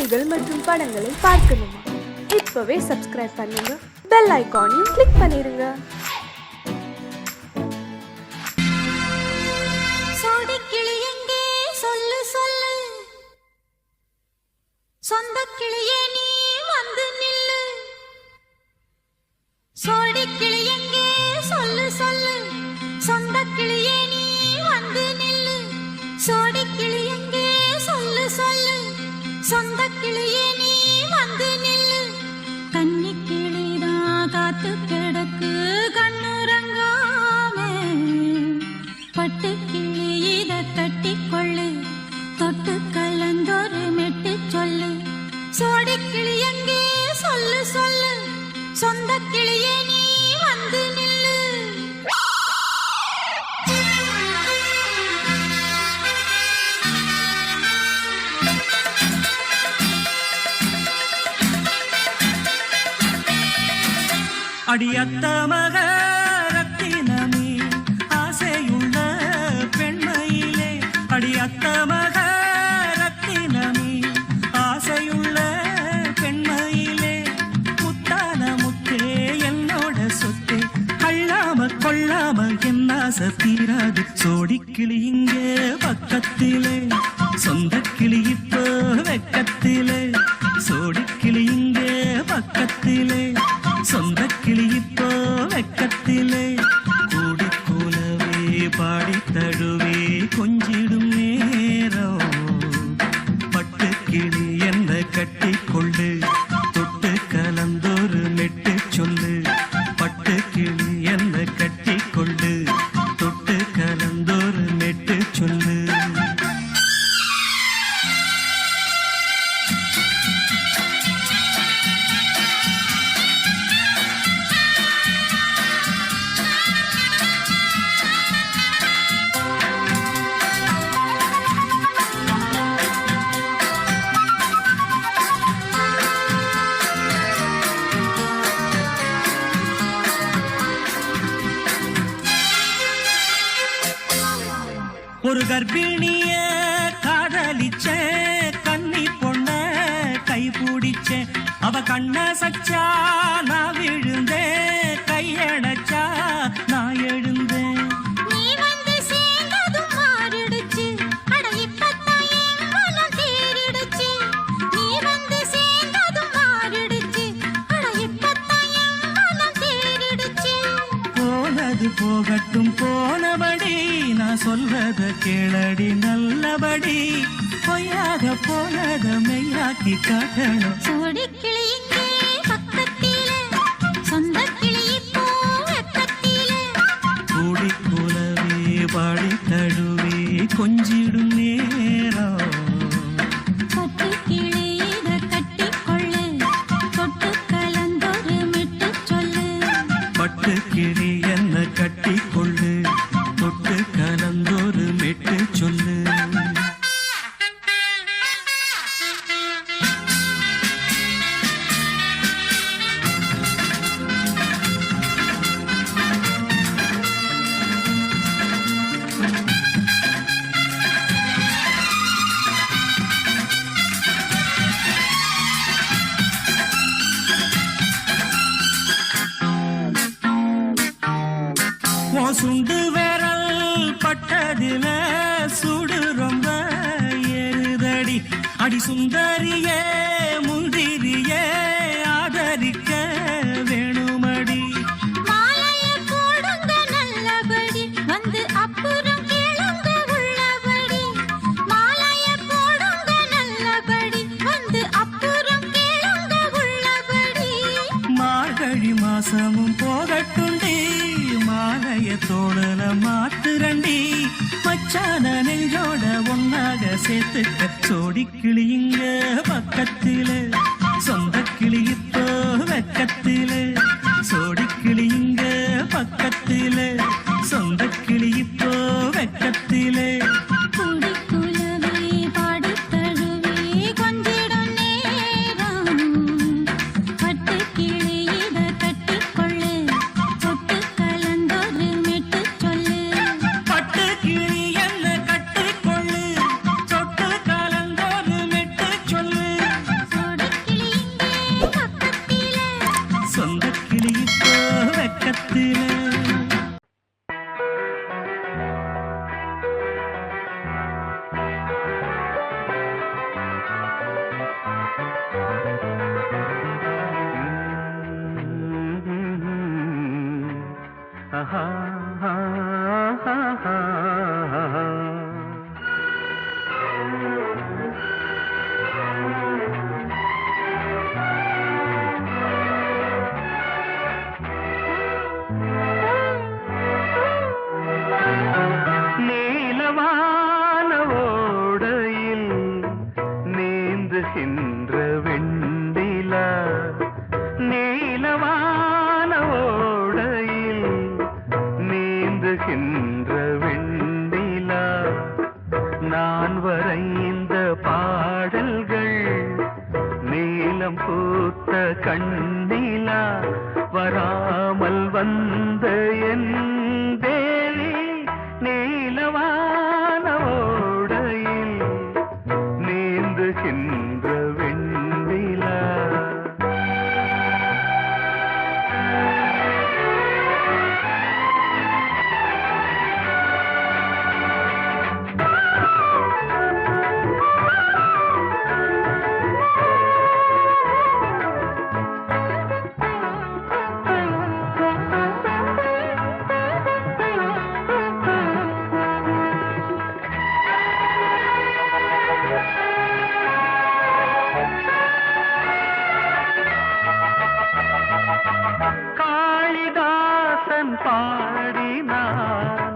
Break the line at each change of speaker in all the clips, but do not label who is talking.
செய்திகள் மற்றும் படங்களை பார்க்கணுமா? இப்பவே சப்ஸ்கிரைப் பண்ணுங்க, பெல் ஐகானையும் கிளிக் பண்ணிருங்க.
சொந்த கிளியே நீ வந்து நில்லு, சோடி கிளி எங்கே சொல்லு சொல்லு. சொந்த கிளியே நீ வந்து நில்லு, சோடி கிளி எங்கே சொல்லு சொல்லு. சொந்த கிளியே நீ வந்து நில்லு. கன்னி கிளிதான் காத்து கிடக்கு கண்ணுறங்காமே, பட்டு கிளி இத கட்டிக்கொள்ளு, தொட்டு கலந்தொரு மெட்டு சொல்லு. சோடி கிளி எங்கே சொல்லு சொல்லு. சொந்த கிளியே நீ வந்து நில்லு.
அடியத்த மக ரத்தினமே ஆசையுள்ள பெண்மையிலே, அடியத்த மக ரத்தினமே ஆசையுள்ள பெண்மையிலே, முத்தான முத்தே என்னோட சொத்தே, அள்ளாம கொள்ளாம என் ஆசை தீராது. சோடி கிளி இங்கே பக்கத்திலே, சொந்த கிளி இப்போ வெக்கத்திலே. சோடி கிளி இங்கே பக்கத்திலே, சொந்த கிளி இப்போ வெக்கத்திலே. கூடி கூலவே பாடி தழுவே கொஞ்சிடும் நேரம், பட்டு கிளி என்ன கட்டி கொள்ளு, தொட்டு கலந்தொரு மெட்டு சொல்லு. பட்டு கிளி என்ன கட்டி கொள்ளு, தொட்டு கலந்தொரு மெட்டு சொல்லு. ஒரு கர்ப்பிணிய காதலிச்ச கன்னி பொண்ண கை பிடிச்ச, அவ கண்ண சச்சா நான் விழுந்தேன், கையடைச்சா நான் எழுந்தேன்.
நீ வந்து சேர்ந்ததும் மாறிடுச்சு, அட இப்பத்தான் என் மனம் தேறிடுச்சு. நீ வந்து சேர்ந்ததும் மாறிடுச்சு, அட இப்பத்தான் என் மனம் தேறிடுச்சு.
போனது போகட்டும் போனபடி, நான் சொல்வத கேளடி நல்லபடி. பொய்யாக போனத மெய்யாக்கி காட்டணும்.
சோடி கிளி இங்கே பக்கத்திலே, சொந்த கிளி இப்போ வெக்கத்திலே.
கூடி கூலவே பாடி தழுவே கொஞ்சிடும் நேரம்,
பட்டு கிளி இத கட்டிக்கொள்ளு, தொட்டு கலந்தொரு மெட்டு சொல்லு.
பட்டு கிளி என்ன கட்டி கொள்ளு, தொட்டு கலந்தொரு மெட்டு சொல்லு. சுண்டு விரல் பட்டதில சுடு ரொம்ப ஏறுதடி, அடி சுந்தரியே முந்திரியே ஆதரிக்க வேணுமடி.
மாலைய போடுங்க நல்லபடி, வந்து அப்புறம் கேளுங்க உள்ளபடி. மாலைய போடுங்க நல்லபடி, வந்து அப்புறம் கேளுங்க உள்ளபடி.
மார்கழி மாசமும் போகட்டுண்டி, மாலைய தோழல மாத்துரண்டி. மச்சான நெஞ்சோட ஒன்னாக சேர்த்துக்க. சோடி கிளி இங்க பக்கத்திலே, சொந்த கிளி இப்போ வெக்கத்திலே. சோடி கிளி இங்க பக்கத்திலே, சொந்த கிளி இப்போ வெக்கத்திலே.
கூடி குலவே பாடி தழுவே கொஞ்சிடும் நேரம், பட்டு கிளி இத கட்டிக்கொள்ளு, தொட்டு கலந்தொரு மெட்டு சொல்லு.
பட்டு கிளி என்ன கட்டி கொள்ளு, தொட்டு கலந்தொரு மெட்டு சொல்லு.
நீலவான ஓடையில் நீந்துகின்ற வெண்டிலா, நீலவான ஓடையில் நீந்துகின்ற வெண்டிலா, நான் வரைந்த பாடல்கள் நீலம் பூத்த கண்ணிலா, வராமல் வந்த என் தேவி நீலவான ஓடையில் நீந்துகின்ற வெண்டிலா. காளிதாசன் பாடினான்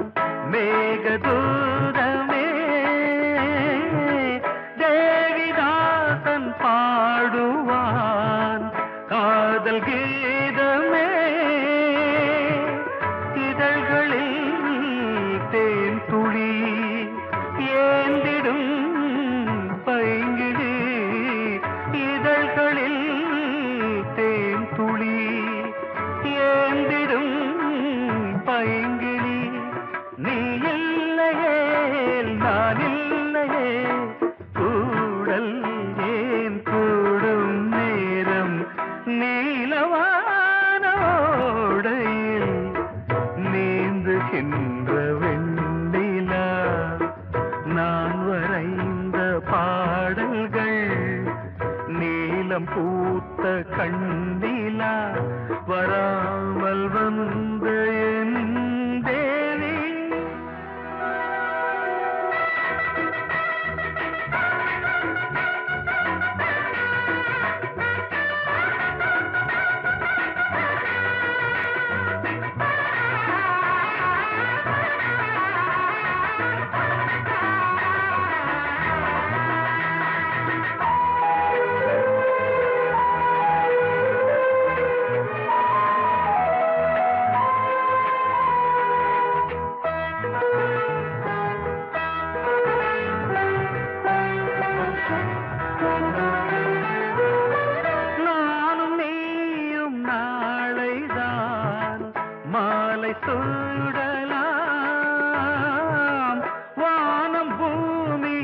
மேகதூதமே, தேவிதாசன் பாடுவான் காதல் கீதமே, இதழ்களில் தேன் துளி ஏந்திடும் பைங்கிழி, இதழ்களில் தேன் துளி ஏந்திடும் பைங்கிளி, நீ இல்லையே நான் இல்லையே கூடல் ஏன் கூடும் நேரம், நீலவான ஓடையில் நீந்துகின்ற வெண்டிலா, நான் வரைந்த பாடல்கள் நீலம் பூத்த கண்ணிலா, வராமல் வந்த என் தேவி. நானும் நீயும் நாளைதான் மாலை சூடலாம், வானம் பூமியாவுமே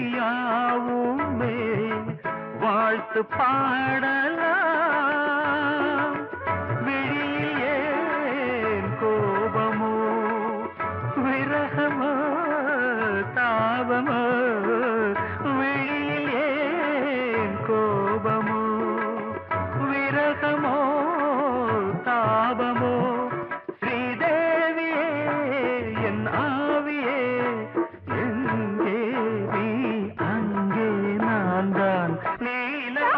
வாழ்த்து பாடலாம், விழியில் ஏன் கோபமோ விரகமோ தாபமோ, விழியில் ஏன் கோபமோ விரகமோ தாபமோ, ஸ்ரீதேவியே என் ஆவியே எங்கே நீ அங்கே நான் தான் நீலா.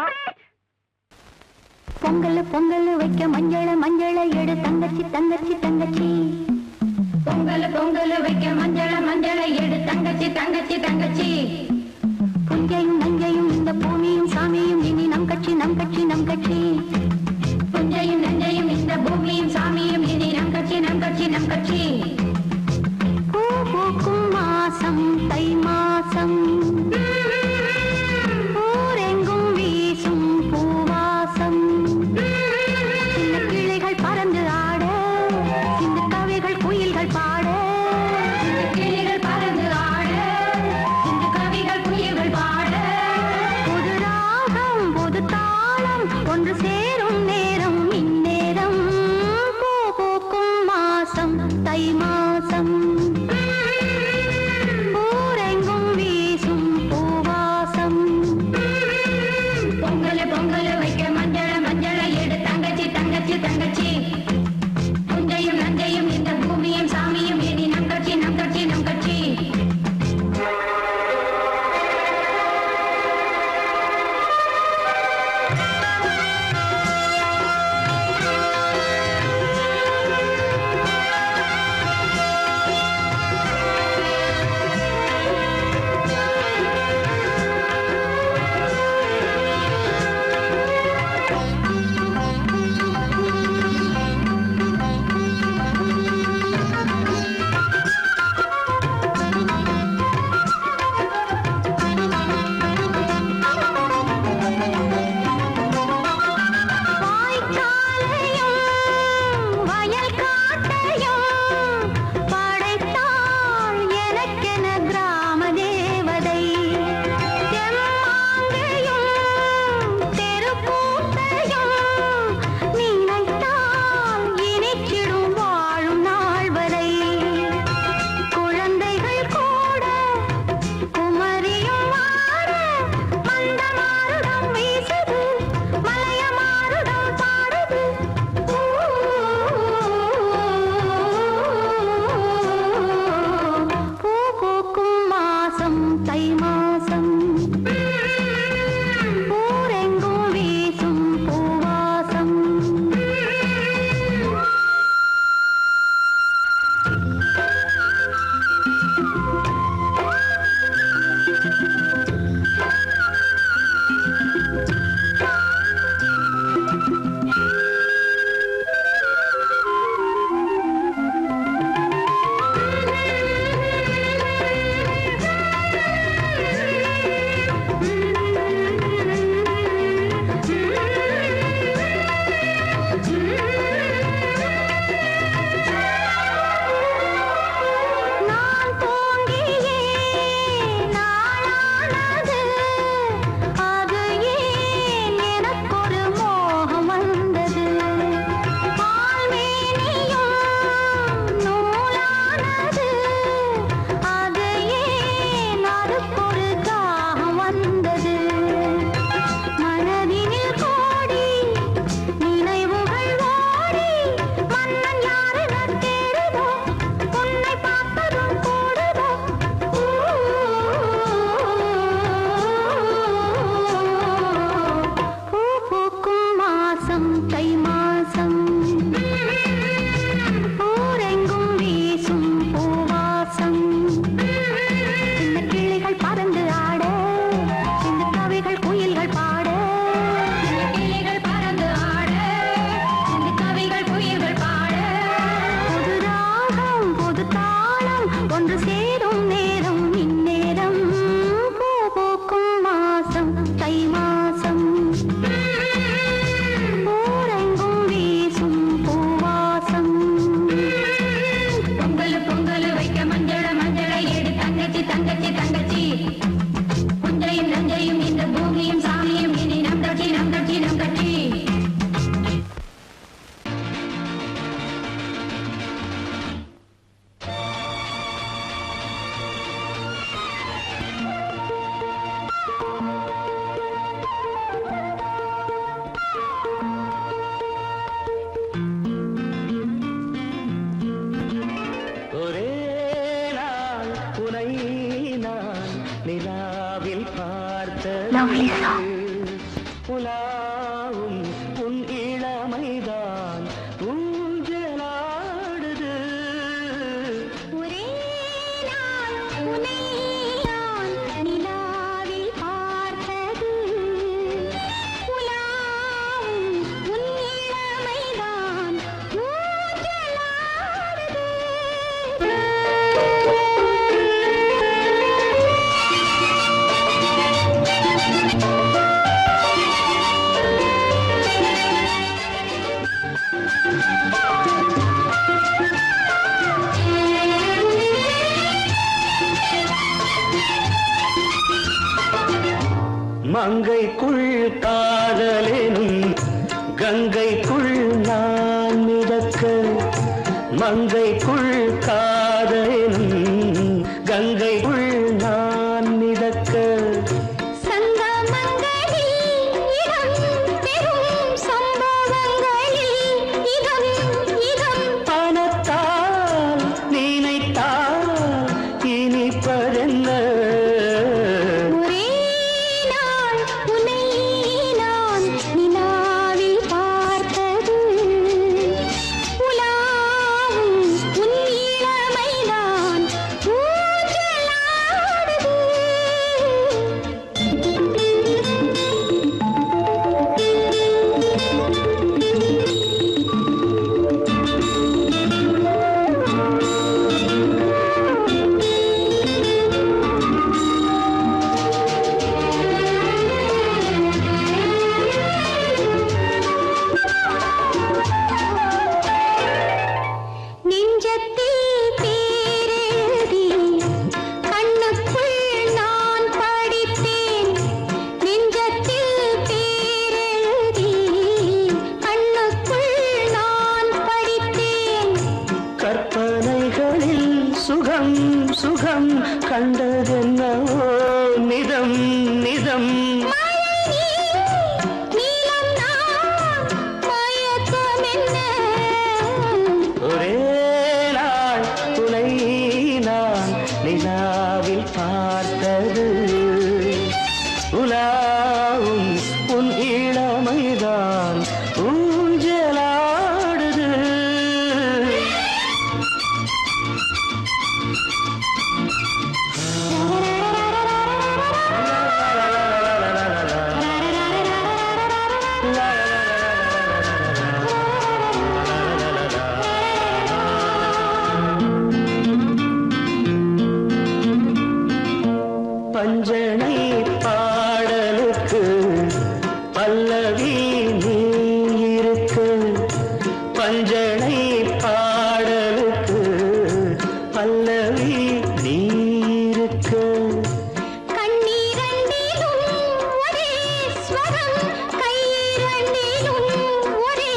பொங்கல் பொங்கல் வைக்க மஞ்சள மஞ்சள எடு தங்கச்சி தங்கச்சி தங்கச்சி, பொங்கல் பொங்கல் வைக்க மஞ்சள மஞ்சள எடு தங்கச்சி தங்கச்சி தங்கச்சி, புஞ்சையும் நஞ்சையும் இந்த பூமியும் சாமியும் இனி நம் கட்சி நம் கட்சி நம் கட்சி, புஞ்சையும் நஞ்சையும் இந்த பூமியும் சாமியும் இனி நம் கட்சி நம் கட்சி நம் கட்சி, பூ பூக்கும் மாசம் தை மாசம், ஊரெங்கும் வீசும் பூவாசம், சின்ன கிளிகள் பறந்து ஆட சின்ன கவிகள் குயில்கள் பாட, சின்ன கிளிகள் பறந்து ஆட சின்ன கவிகள் குயில்கள் பாட, புது ராகம் புது தாளம் ஒன்று சேரும் நேரம் இந்நேரம், பூ பூக்கும் மாசம் தை மாசம், ஊரெங்கும் வீசும் lovely song.
உலாவும் உன் இளமைதான் ஊஞ்சலாடுது.
ஒரே நாள் உன்னை நான் நிலாவில் பார்த்தது. உலாவும் உன் இளமைதான் ஊஞ்சலாடுது.
மங்கைக்குள் காதலெனும் கங்கைக்குள் நான் மிதக்க. மங்கைக்குள் காதலெனும் கங்கைக்குள் நான் மிதக்க.
சங்கமங்களில் இடம் பெறும் சம்பவங்களில் இதம் இதம்
பணத்தால் நினைத்தால் இனிப்பதென்ன.
ஒரே நாள் உன்னை நான் நிலாவில் பார்த்தது. உலாவும் உன் இளமைதான் ஊஞ்சலாடுது. நெஞ்சத்தில் பேரெழுதி கண்ணுக்குள் நான் படித்தேன். நெஞ்சத்தில் பேரெழுதி கண்ணுக்குள் நான் படித்தேன்.
கற்பனைகளில் சுகம் சுகம் கண்டதென்னவோ நிதம் நிதம்.
நீலம் நான் மயக்கம் என்ன.
ஒரே நாள் துணை நான் நிலாவில் பார்த்தது. உலாவும் உன் இளமைதான் ஊஞ்சலாடுது. பஞ்சனை பாடலுக்கு பல்லவி நீ இருக்கு. பஞ்சனை பாடலுக்கு பல்லவி நீ இருக்கு.
கண்ணீரண்டிலும் ஒரே ஸ்வரம், கையிரண்டிலும் ஒரே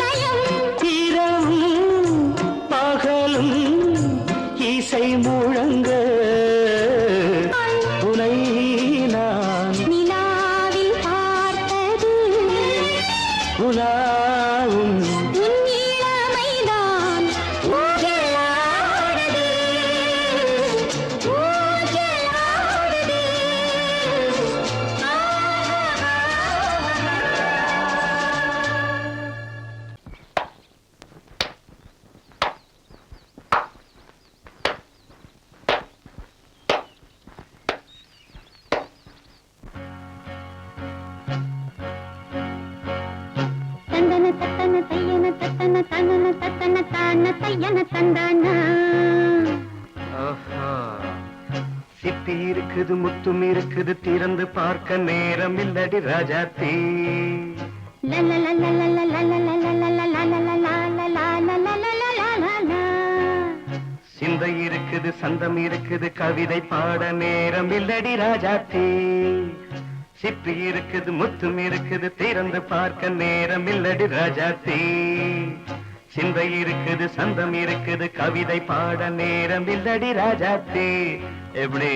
லயம்.
இரவும் பகலும் இசை முழங்க. உனை நான்
நிலாவில் பார்த்தது.
உலாவும்
உன் இளமைதான் ஊஞ்சலாடுது. ஊஞ்சலாடுது. தந்தன தத்தன தையன தத்தன தனன தத்தன தான தையன தந்தானா.
ஆஹா. சிப்பி இருக்குது முத்தும் இருக்குது திறந்து பார்க்க நேரம் இல்லடி ராஜாத்தி. சிந்தை இருக்குது சந்தம் இருக்குது கவிதை பாட நேரம் இல்லடி ராஜாத்தி. சிப்பி இருக்குது முத்தும் இருக்குது திறந்து பார்க்க நேரம் இல்லடி ராஜாத்தி. சிந்தை இருக்குது சந்தம் இருக்குது கவிதை பாட நேரம் இல்லடி ராஜாத்தி. எப்படி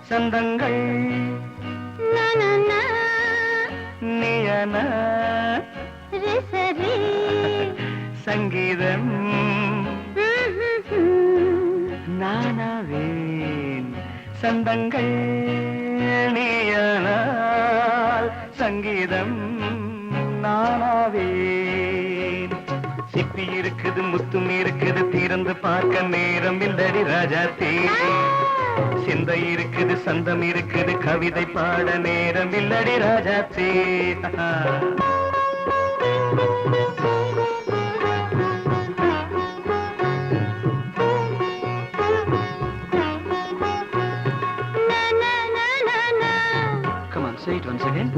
சந்தங்கள் நீயன சங்கீதம் நானாவேன் சந்தங்கள் நீயானால் சங்கீதம் நானாவேன். சிப்பி இருக்குது முத்தும் இருக்குது திறந்து பார்க்க நேரம் இல்லடி ராஜாத்தே. சிந்தை இருக்குது சந்தம் இருக்குது கவிதை பாட நேரம் இல்லடி ராஜாத்தே. Come on, say it once again.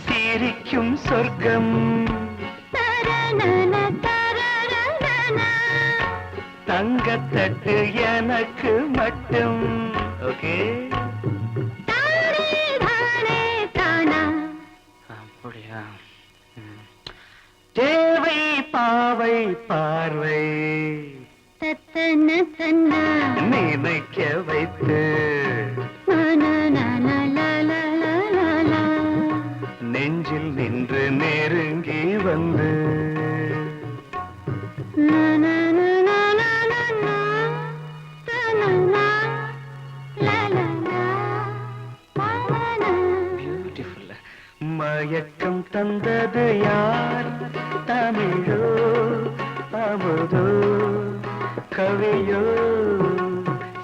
சிரிக்கும் சொர்க்கம் தங்கத்தட்டு எனக்கு மட்டும். ஓகே, அப்படியா? தேவை பாவை பார்வை நினைக்க வைத்து நெஞ்சில் நின்று நெருங்கி வந்து பியூட்டிஃபுல். மயக்கம் தந்தது யார்? தமிழோ அமுதோ கவியோ?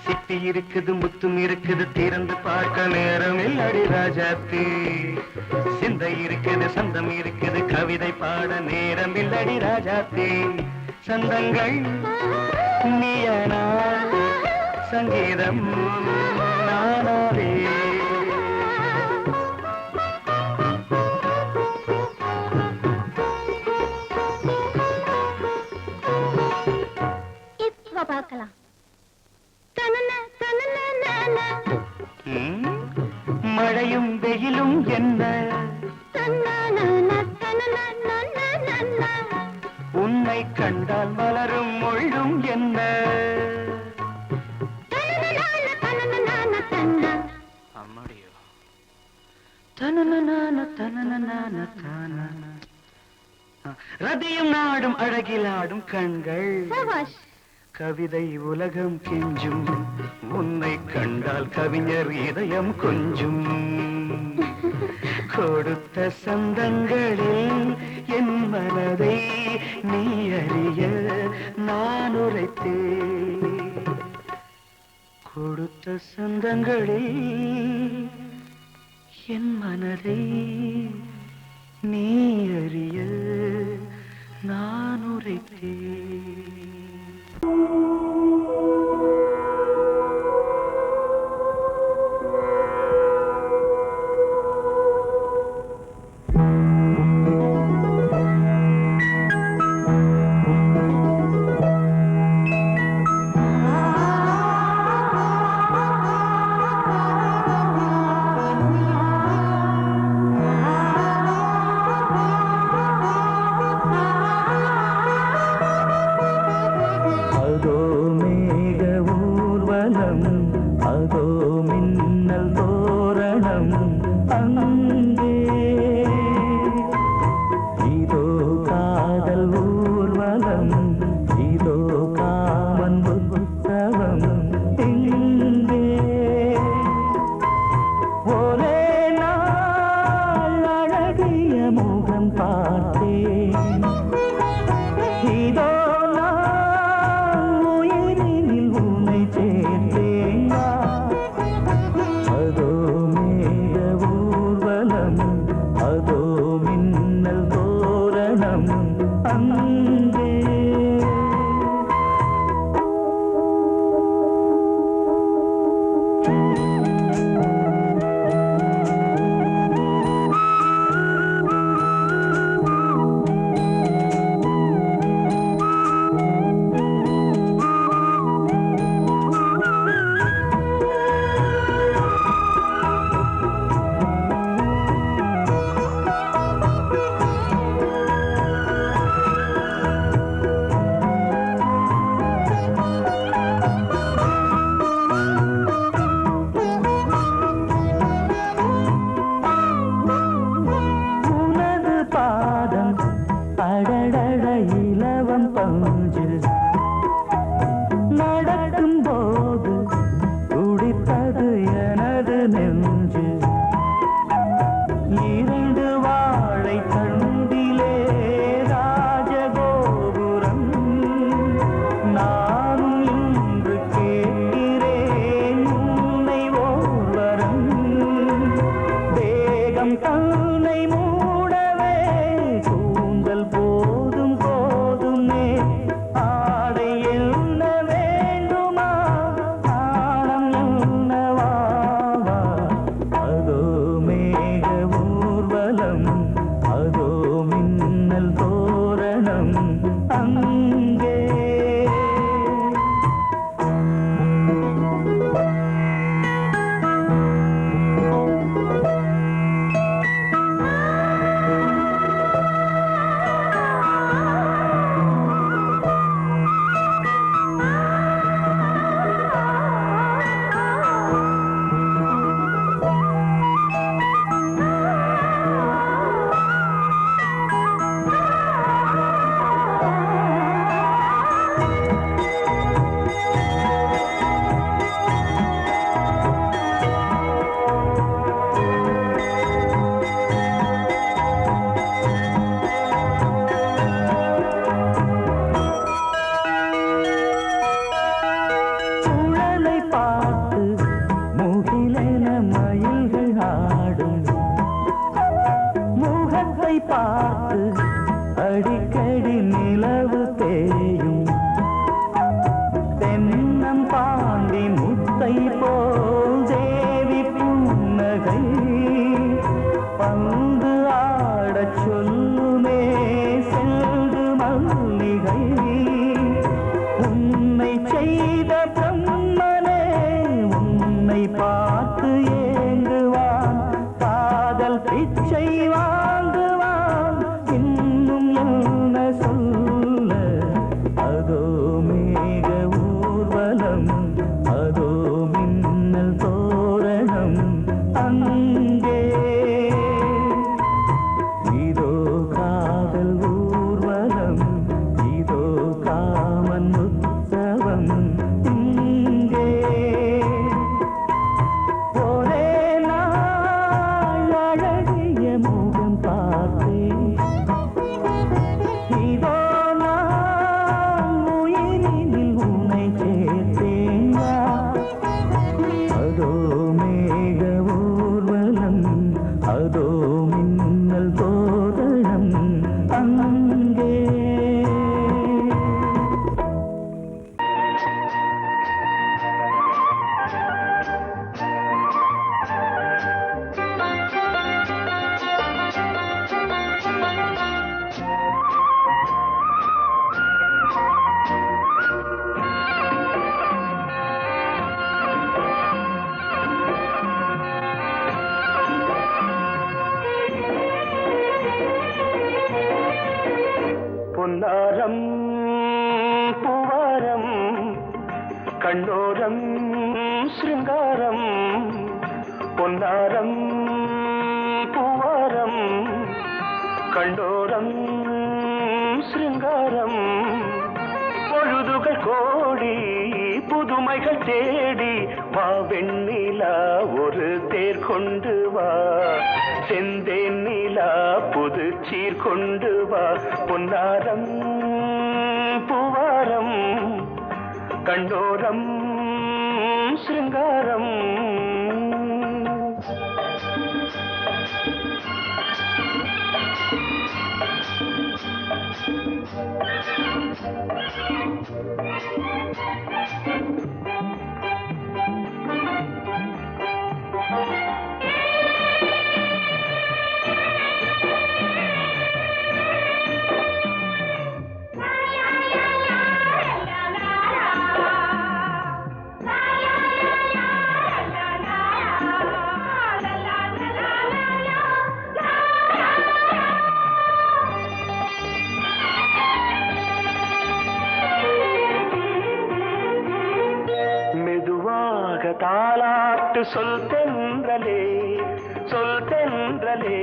சிப்பி இருக்குது முத்தும் இருக்குது திறந்து பார்க்க நேரம் இல்லடி ராஜாத்தி. சிந்தை இருக்குது சந்தம் இருக்குது கவிதை பாட நேரம் இல்லடி ராஜாத்தி. சந்தங்கள் நீயனா சங்கீதம் நானாவே.
இப்ப பார்க்கலாம்.
மழையும் வெயிலும் என்ன உன்னை கண்டால் மலரும் மொழியும் என்ன? அம்மாடியோ ரதியும் நாடும் அழகிலாடும் கண்கள் கவிதை உலகம் கெஞ்சும். உன்னை கண்டால் கவிஞர் இதயம் கொஞ்சும். கொடுத்த சந்தங்களில் என் மனதை நீ அறிய நான் உரைத்தேன். கொடுத்த சந்தங்களில் என் மனதை நீ அறிய நான் உரைத்தேன். பூவை போல் தேவி புன்னகை பந்து ஆடச் சொல்லுமே செல்கு மல்லிகை உன்னை செய்த பிரம்மனே உன்னை பார்த்து ஏங்குவான் காதல் பிச்சை வாங்குவான் இன்னும் என்ன சொல்ல அதோ மேக ஊர்வலம் அதோ மின்னல் தோரணம் அங்கே இதோ காதல் ஊர்வலம் இதோ காமன் உற்சவம் இங்கே ஒரே நாள் அழகிய முகம் பார்த்தேன் இதோ நான் உயிரினில் உன்னை சேர்த்தேன் அதோ மேக ஊர்வலம் அதோ மின்னல் தோரணம் அங்கே பொன்னாரம் பூவாரம் கண்ணோரம் சிருங்காரம் பொன்னாரம் பூவாரம் கண்ணோரம் சிருங்காரம் பொழுதுகள் கோடி புதுமைகள் தேடி வா வெண்ணிலா ஒரு தேர் கொண்டு வா செந்தேன் நிலா புது சீர் கொண்டு வா பொன்னாரம் பூவாரம் கண்டோரம் சிருங்காரம் தாலாட்டு சொல் தென்றலே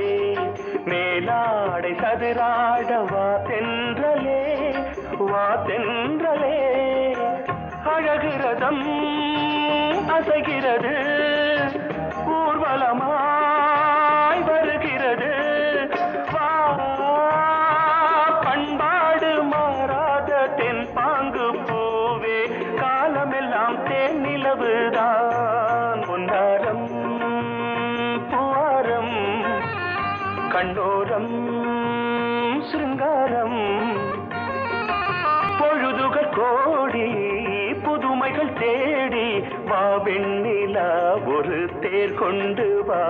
மேலாடை சதுராட வா தென்றலே அழகிறதம் அசைகிறது ஊர்வலமாய் வருகிறது வா பண்பாடு மாறாத தென் பாங்கு பூவே காலமெல்லாம் தேன் நிலவுதான் பொன்னாரம் பூவாரம் கண்ணோரம் சிருங்காரம் பொழுதுகள் கோடி புதுமைகள் தேடி வா வெண்ணிலா ஒரு தேர் கொண்டு வா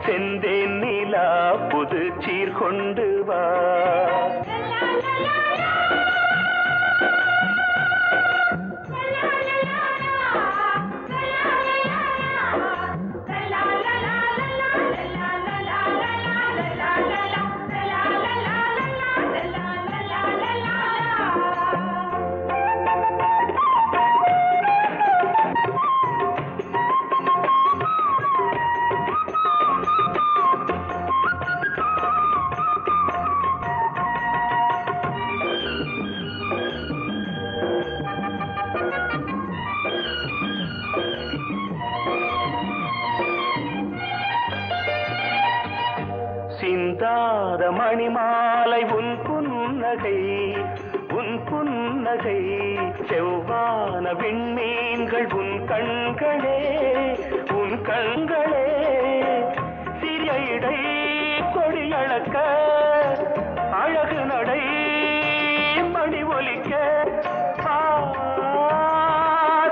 செந்தேன் நிலா புது சீர் கொண்டு வா சிந்தாத மணிமாலை உன் புன்னகை செவ்வான விண்மீன்கள் உன் கண்களே சிறிய இடை கொடியளக்க அழகு நடை மணி ஒலிக்க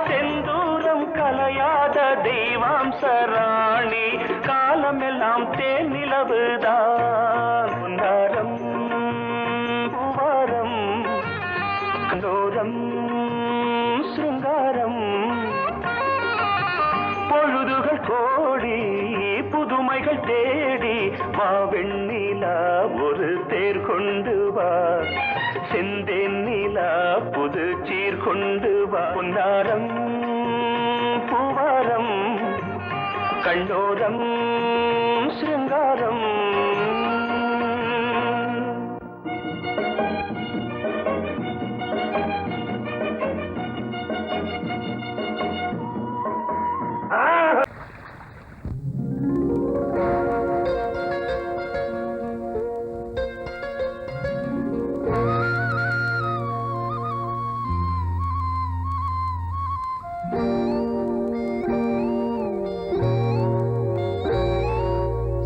செந்தூரம் கலை தெய்வாம்ச ராணி காலமெல்லாம் தேன் நிலவுதான் பொன்னாரம் பூவாரம் கண்டோரம் சிருங்காரம் பொழுதுகள் கோடி புதுமைகள் தேடி வா வெண்ணிலா ஒரு தேர் கொண்டு வா செந்தேன் நிலா புது சீர் கொண்டு வா பொன்னாரம் பூவாரம் கண்டோரம் சிருங்காரம்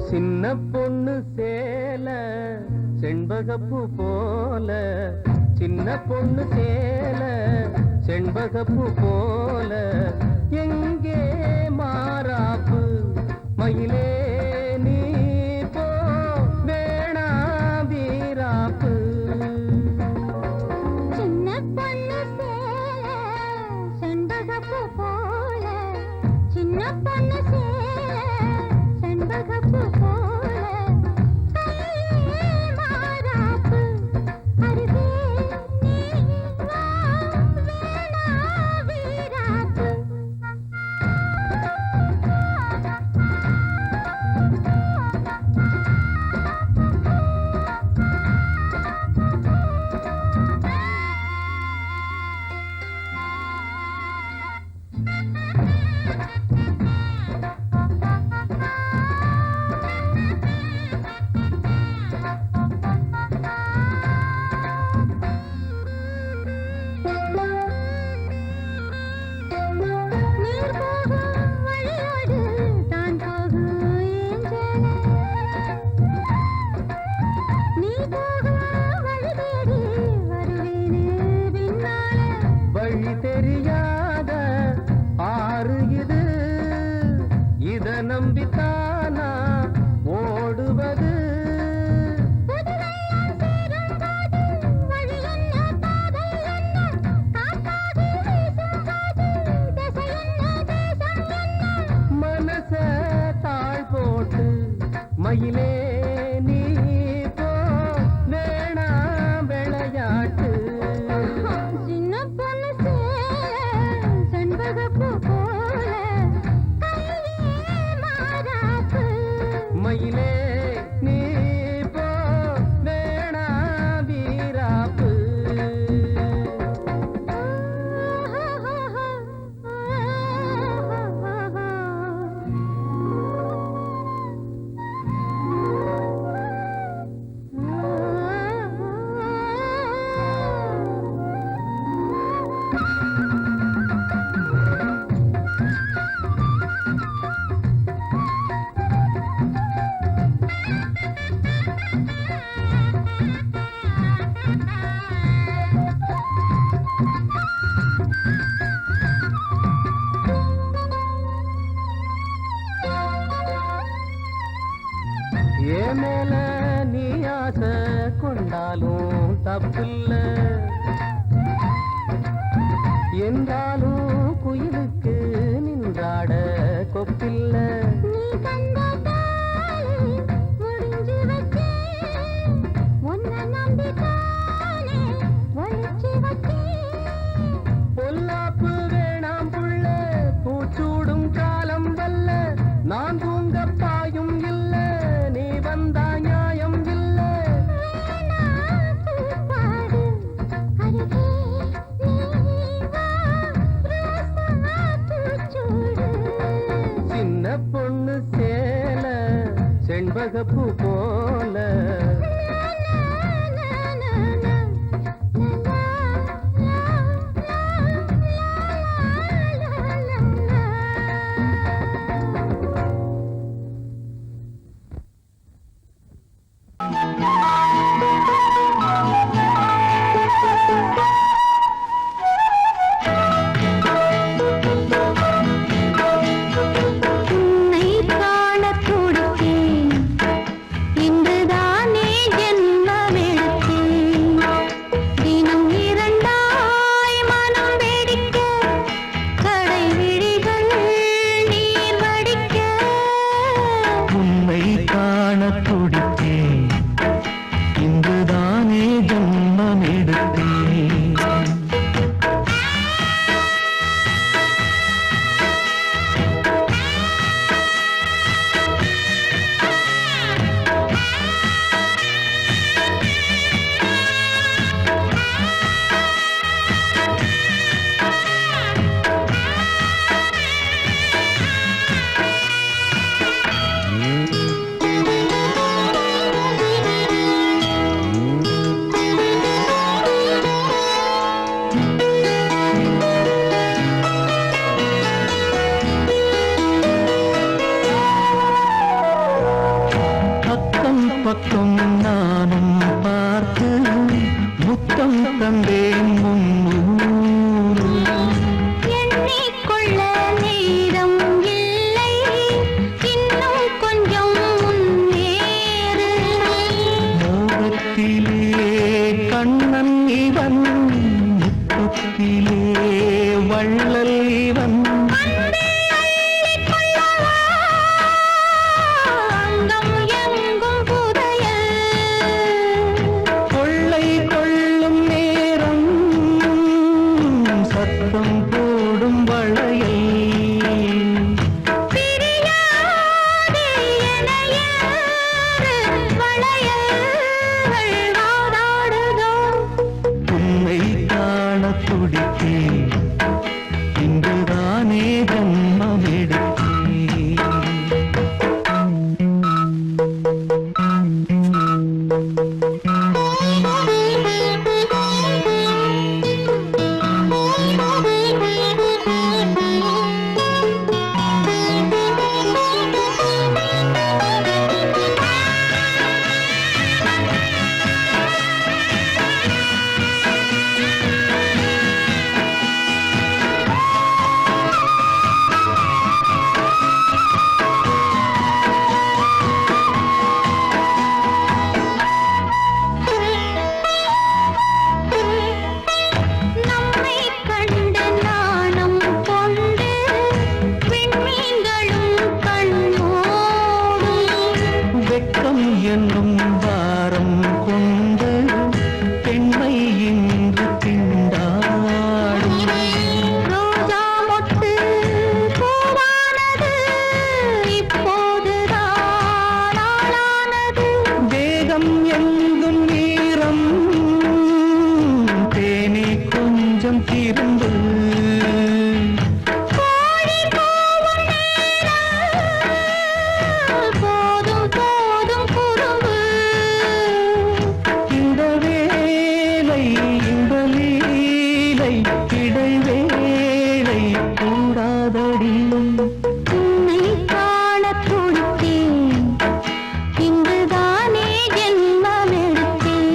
சின்ன பொண்ணு சேல செண்பகப்பூ போல சின்ன பொண்ணு சேல செண்பகப்பூ போல எங்கே மாறாப்பு மயிலே நீ போ வேணா வீராப்பு
சின்ன பொண்ணு சேல செண்பகப்பூ போல சின்ன பொண்ணு சேல செண்பகப்பூ போல கையே மாறாப்பு அருகே நீ வா வேணா வீராப்பு நீர் போகும் வழியோடு தான் போகும் ஏஞ்சலே நீ போகும் வழி தேடி வருவேனே பின்னாலே
வழி தெரியாத ஆறு இது இத நம்பித்தானா ஓடுவது
புதுவெள்ளம் சேரும் போது வழி என்ன பாதை என்ன காற்றாகி வீசும் போது திசை என்ன தேசம் என்ன
மனச தாழ் போட்டு மயிலே நீ போ வேணா விளையாட்டு
சின்ன பொண்ணு சேல செண்பகப்பூ போல கையே மாறாப்பு
மயிலே நீ போ வேணா வீராப்பு ஏ மேல நீ ஆசை கொண்டாலும் தப்பில்ல என்றாலும் குயிலுக்கு நின்றாட கொப்பில்ல
நீ கண்ட தாளி முடிஞ்சு வச்சேன் உன்னை நம்பித்தானே ஒழிச்சு வச்சேன்
பொல்லாப்பு வேணாம் புள்ள பூச்சூடும் காலம் வல்ல நான் தூங்க பாயும் இல்ல நீ வந்தா நியாயம் இல்ல
வேணா பூப்பாடு அருகே நீ வா ரோசா பூச்சூடு
சின்ன பொண்ணு சேல செண்பகப்பூ போல பக்கம் நானும் பார்த்து முத்தம் தந்தேன் முன்னூறு.
எண்ணிக்கொள்ள நேரம் இல்லை, இன்னும் கொஞ்சம் முன்னேறு.
மோகத்திலே கண்ணன் இவன், முத்தத்திலே வள்ளல் இவன்.
அங்கம் எங்கும் புதையல்,
கொள்ளை கொள்ளும் நேரம் சத்தம் போடும் வளையல்.
பிரியாதே என யாரு வளையல்கள் வாதாடுதோ.
உன்னை காண துடித்தேன், இன்றுதானே ஜன்மம் எடுத்தேன்.
நம்மை கண்டு நாணம் கொண்டு விண்மீன்களும் கண்ணோடும்.
வெட்கம் என்னும் வாரம் கொண்டு பெண்மை இன்று திண்டாடும்.
ரோஜா மொட்டு பூவானது இப்போதுதான் ஆளானது.
வேகம் எங்கும் நீரம், தேனி கொஞ்சம் திரும்பு.
கோழி கூவும் நேரம் போதும் போதும் குறும்பு.
இந்த வேலை இந்த லீலை இடைவேளை கூடாதடியும்.
உன்னை காணத் துடித்தேன், இங்குதானே ஜென்மம் எடுத்தேன்.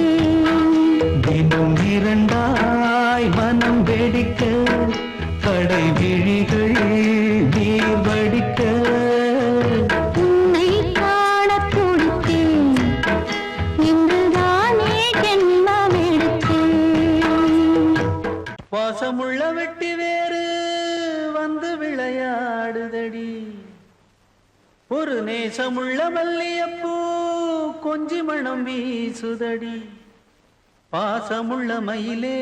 தினம் இரண்டாய் மனம் வெடிக்க, கடை விழிகள் நீர் வடிக்க.
உன்னை காணத் துடித்தேன், இங்குதானே ஜென்மம் எடுத்தேன்.
வாசமுள்ள வெட்டி வேறு வந்து விளையாடுதடி, ஒரு நேசமுள்ள மல்லியப்பூ கொஞ்சி மணம் வீசுதடி. பாசமுள்ள மயிலே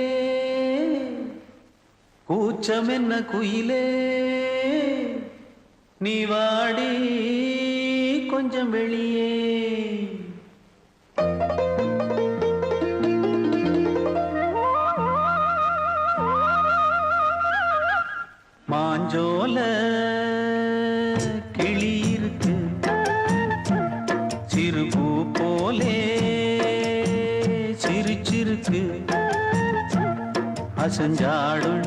கூச்சம் என்ன குயிலே, நீ வாடி கொஞ்சம் வெளியே. மாஞ்சோல கிளி இருக்கு, சிறு பூ போலே சிரிச்சிருக்கு. அசஞ்சாடும்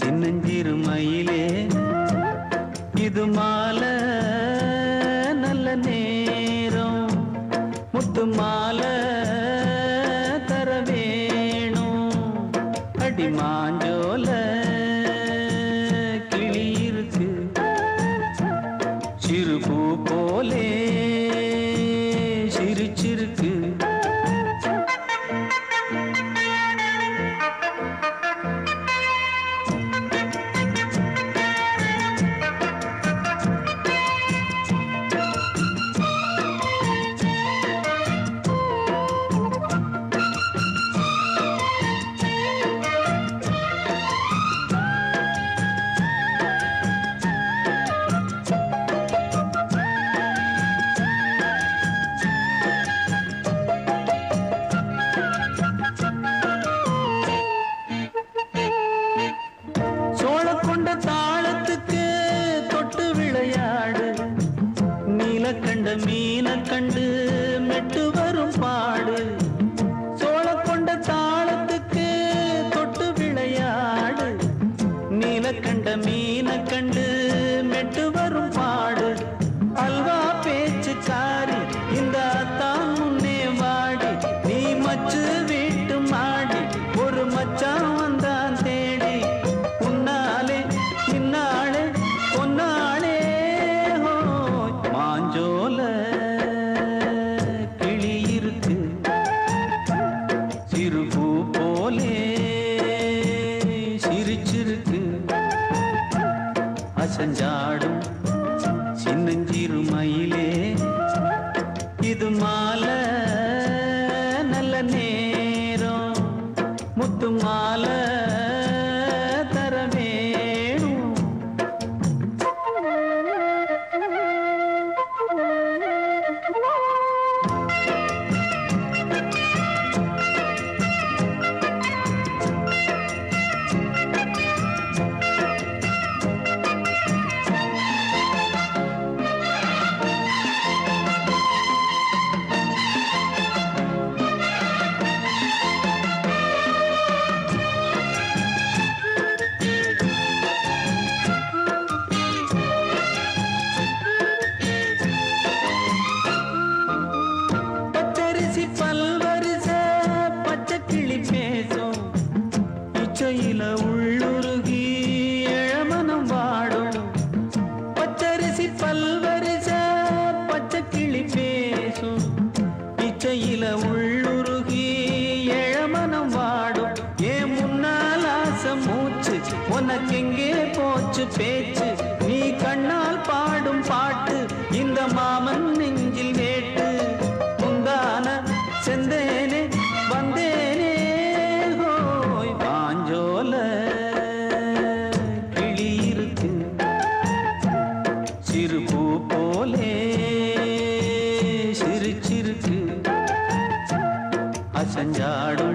சின்னஞ்சிறு மயிலே, இது மாலை நல்ல நேரம், முத்து மாலை தர வேணும். அடி மாஞ்சோல கிளி இருக்கு, சிறு பூ போலே சிரிச்சிருக்கு. சோழக்கொண்ட தாளத்துக்கு தொட்டு விளையாடு, நீலக்கண்ட மீன கண்டு மெட்டு வரும் பாடு. சோழக்கொண்ட தாளத்துக்கு தொட்டு விளையாடு, நீலக்கண்ட மீன கண்டு மெட்டு வரும் பாடு. அல்வா பேச்சுக்காரி இந்த அத்தான்
அசஞ்சாடும் சின்னஞ்சிறு மயிலே இது மாலை நல்ல நேரம் முத்து மாலை தர வேணும் பச்சரிசி பல்வரிச பச்சை கிளி பேசும் இச்சையில உள்ளுருகி இளமனம் வாடும் பச்சரிசி பல்வரிச பச்சை கிளி பேசும் இச்சையில உள்ளுருகி இளமனம் வாடும் ஏன் முன்னால் ஆசை மூச்சு உனக்கெங்கே போச்சு பேச்சு நீ கண்ணால் பாடும் பாட்டு இந்த மாமன் நெஞ்சில் வேட்டு முந்தான செந்தேனே வந்தேனே ஹோய் பாஞ்சோல கிளி இருக்கு சிறு பூ போலே சிரிச்சிருக்கு அசஞ்சாடும்